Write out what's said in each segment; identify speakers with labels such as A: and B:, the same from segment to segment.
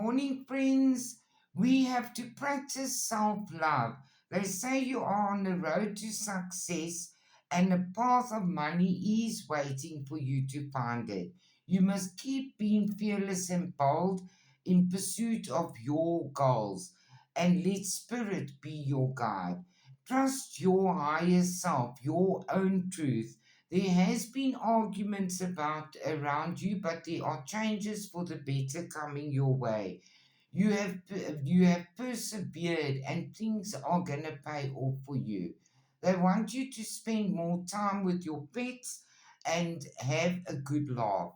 A: morning, friends. We have to practice self love. They say you are on the road to success, and the path of money is waiting for you to find it. You must keep being fearless and bold in pursuit of your goals, and let Spirit be your guide. Trust your higher self, your own truth. There has been arguments about around you, but there are changes for the better coming your way. You have persevered, and things are gonna pay off for you. They want you to spend more time with your pets and have a good laugh.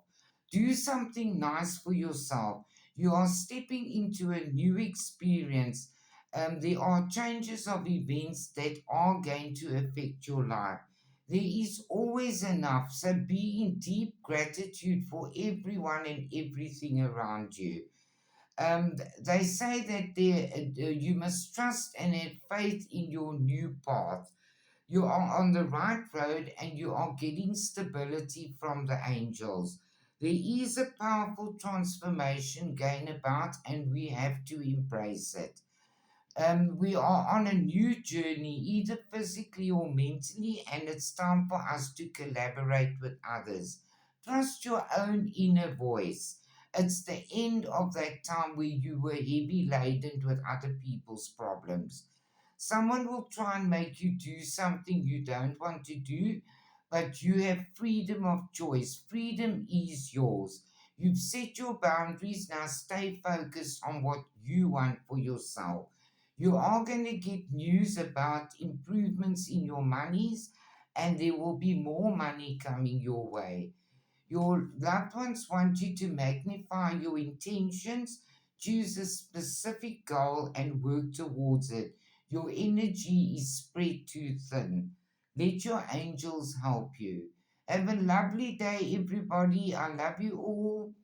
A: Do something nice for yourself. You are stepping into a new experience. There are changes of events that are going to affect your life. There is always enough, so be in deep gratitude for everyone and everything around you. They say that you must trust and have faith in your new path. You are on the right road and you are getting stability from the angels. There is a powerful transformation going about, and we have to embrace it. We are on a new journey, either physically or mentally, and it's time for us to collaborate with others. Trust your own inner voice. It's the end of that time where you were heavy laden with other people's problems. Someone will try and make you do something you don't want to do, but you have freedom of choice. Freedom is yours. You've set your boundaries. Now stay focused on what you want for yourself. You are going to get news about improvements in your monies, and there will be more money coming your way. Your loved ones want you to magnify your intentions, choose a specific goal, and work towards it. Your energy is spread too thin. Let your angels help you. Have a lovely day, everybody. I love you all.